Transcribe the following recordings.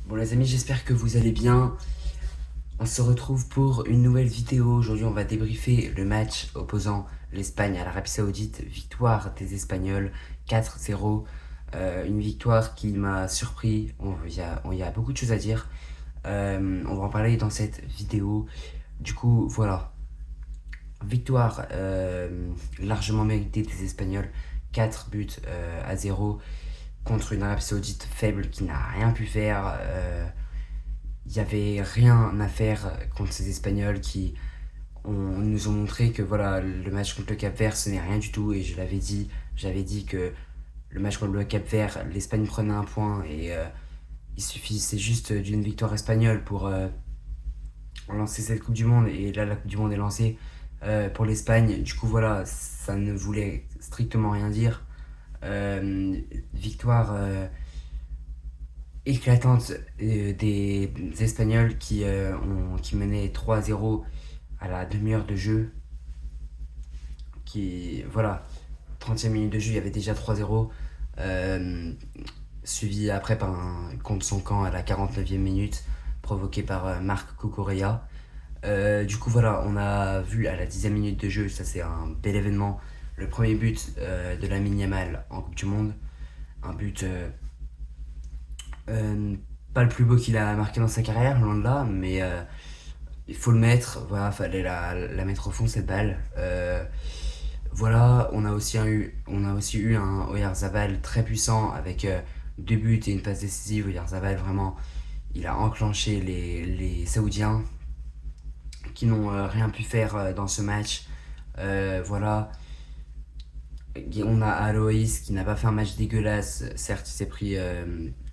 Bon les amis, j'espère que vous allez bien. On se retrouve pour une nouvelle vidéo. Aujourd'hui, on va débriefer le match opposant l'Espagne à l'Arabie Saoudite. Victoire des Espagnols 4-0. Une victoire qui m'a surpris. Il y a beaucoup de choses à dire. On va en parler dans cette vidéo. Du coup, voilà. Victoire largement méritée des Espagnols. 4 buts à 0 contre une Arabie Saoudite faible qui n'a rien pu faire. Il n'y avait rien à faire contre ces Espagnols qui nous ont montré que voilà, le match contre le Cap-Vert ce n'est rien du tout, et j'avais dit que le match contre le Cap-Vert, l'Espagne prenait un point et il suffisait juste d'une victoire espagnole pour lancer cette Coupe du Monde, et là la Coupe du Monde est lancée pour l'Espagne. Du coup voilà, ça ne voulait strictement rien dire. Victoire éclatante des Espagnols qui menaient 3-0 à la demi-heure de jeu. Voilà, 30e minute de jeu, il y avait déjà 3-0. Suivi après par un contre son camp à la 49e minute, provoqué par Marc Cucurella. Du coup, voilà, on a vu à la 10e minute de jeu, ça c'est un bel événement, le premier but de Lamine Yamal en Coupe du Monde. Un but euh, pas le plus beau qu'il a marqué dans sa carrière, loin de là, mais il faut le mettre. Voilà, fallait la mettre au fond cette balle. Voilà, on a aussi eu un Oyarzabal très puissant avec deux buts et une passe décisive. Oyarzabal, vraiment, il a enclenché les Saoudiens qui n'ont rien pu faire dans ce match. Voilà, on a Aloïs qui n'a pas fait un match dégueulasse. Certes, il s'est pris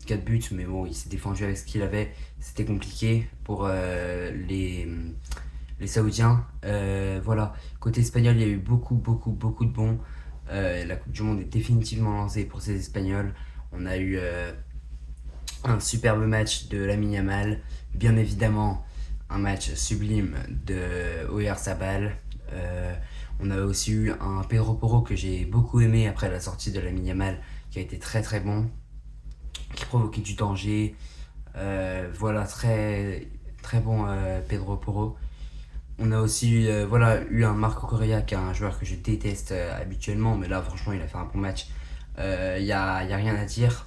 4 buts, mais bon, il s'est défendu avec ce qu'il avait. C'était compliqué pour les Saoudiens. Voilà, côté espagnol, il y a eu beaucoup de bons. La Coupe du Monde est définitivement lancée pour ces Espagnols. On a eu un superbe match de Lamine Yamal, bien évidemment un match sublime de Oyarzabal. On a aussi eu un Pedro Porro que j'ai beaucoup aimé après la sortie de Lamine Yamal, qui a été très bon, qui provoquait du danger. Voilà, très bon Pedro Porro. On a aussi voilà, eu un Marco Correa, qui est un joueur que je déteste habituellement, mais là franchement il a fait un bon match. Y a rien à dire.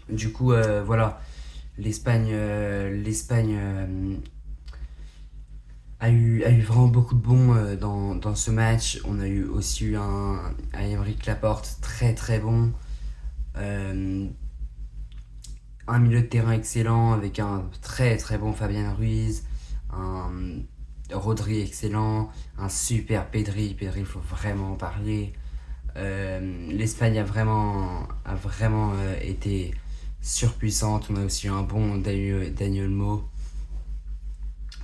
Du coup voilà, l'Espagne a eu vraiment beaucoup de bons dans ce match. On a aussi eu un Aymeric Laporte très bon. Euh, un milieu de terrain excellent avec un très bon Fabien Ruiz. Un Rodri excellent, un super Pedri, il faut vraiment en parler. L'Espagne a vraiment été surpuissante. On a aussi eu un bon Daniel Mo.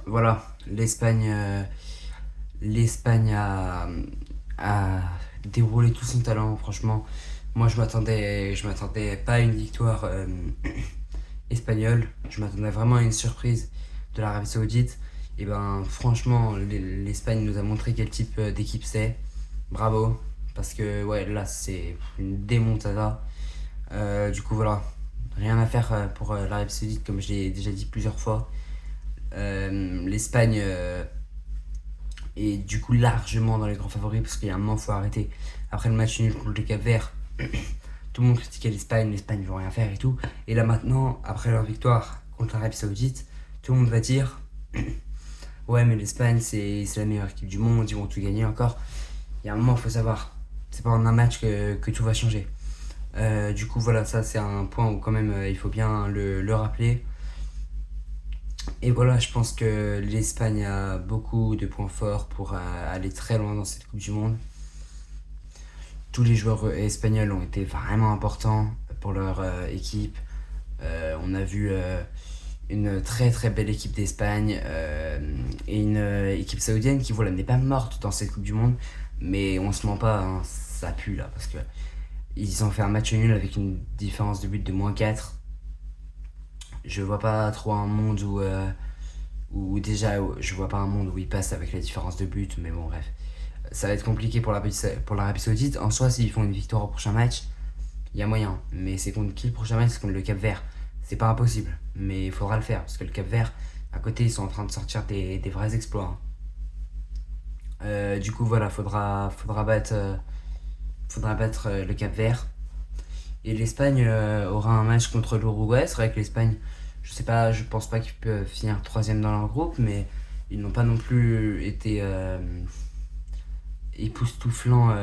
Voilà, l'Espagne a déroulé tout son talent. Franchement, moi je m'attendais pas à une victoire espagnole. Je m'attendais vraiment à une surprise de l'Arabie Saoudite. Et ben franchement, l'Espagne nous a montré quel type d'équipe c'est. Bravo, parce que ouais, là c'est une démontada. Du coup voilà, rien à faire pour l'Arabie Saoudite, comme je l'ai déjà dit plusieurs fois. L'Espagne est du coup largement dans les grands favoris, parce qu'il y a un moment, il faut arrêter. Après le match nul contre le Cap Vert, tout le monde critiquait l'Espagne ne veut rien faire et tout. Et là maintenant, après leur victoire contre l'Arabie Saoudite, tout le monde va dire ouais, mais l'Espagne c'est la meilleure équipe du monde, ils vont tout gagner encore. Il y a un moment, il faut savoir, c'est pas en un match que tout va changer. Du coup, voilà, ça c'est un point où quand même il faut bien le rappeler. Et voilà, je pense que l'Espagne a beaucoup de points forts pour aller très loin dans cette Coupe du Monde. Tous les joueurs espagnols ont été vraiment importants pour leur équipe. On a vu une très belle équipe d'Espagne et une équipe saoudienne qui voilà, n'est pas morte dans cette Coupe du Monde, mais on se ment pas, hein, ça pue là, parce que ils ont fait un match nul avec une différence de but de -4. Je vois pas trop un monde où déjà, je vois pas un monde où ils passent avec la différence de but, mais bon, bref. Ça va être compliqué pour l'Arabie Saoudite. En soi, s'ils font une victoire au prochain match, il y a moyen. Mais c'est contre qui le prochain match? C'est contre le Cap Vert. C'est pas impossible, mais il faudra le faire parce que le Cap-Vert, à côté, ils sont en train de sortir des vrais exploits, hein. Du coup, voilà, faudra battre le Cap-Vert. Et l'Espagne aura un match contre l'Uruguay. C'est vrai que l'Espagne, je sais pas, je pense pas qu'ils peuvent finir troisième dans leur groupe, mais ils n'ont pas non plus été époustouflants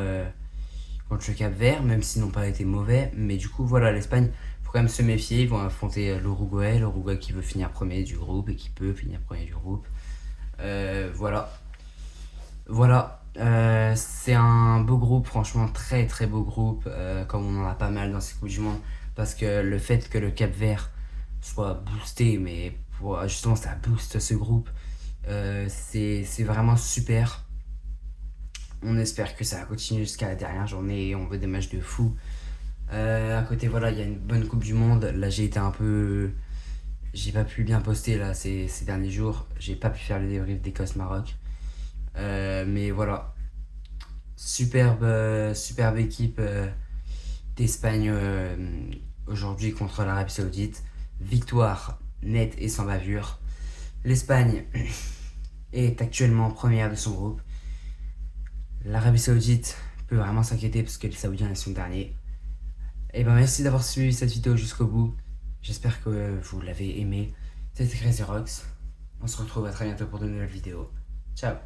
contre le Cap-Vert, même s'ils n'ont pas été mauvais. Mais du coup, voilà, l'Espagne, faut quand même se méfier. Ils vont affronter l'Uruguay qui veut finir premier du groupe et qui peut finir premier du groupe. Voilà. Voilà. C'est un beau groupe, franchement, très très beau groupe, comme on en a pas mal dans ces Coupes du Monde. Parce que le fait que le Cap-Vert soit boosté, mais justement, ça booste ce groupe, c'est vraiment super. On espère que ça va continuer jusqu'à la dernière journée et on veut des matchs de fou. À côté, voilà, il y a une bonne Coupe du Monde. Là, j'ai été un peu. J'ai pas pu bien poster là ces derniers jours. J'ai pas pu faire le débrief d'Écosse-Maroc. Mais voilà, superbe équipe d'Espagne aujourd'hui contre l'Arabie Saoudite. Victoire nette et sans bavure. L'Espagne est actuellement première de son groupe. L'Arabie Saoudite peut vraiment s'inquiéter parce que les Saoudiens sont derniers. Et ben merci d'avoir suivi cette vidéo jusqu'au bout. J'espère que vous l'avez aimé. C'était Crazy Rocks. On se retrouve à très bientôt pour de nouvelles vidéos. Ciao.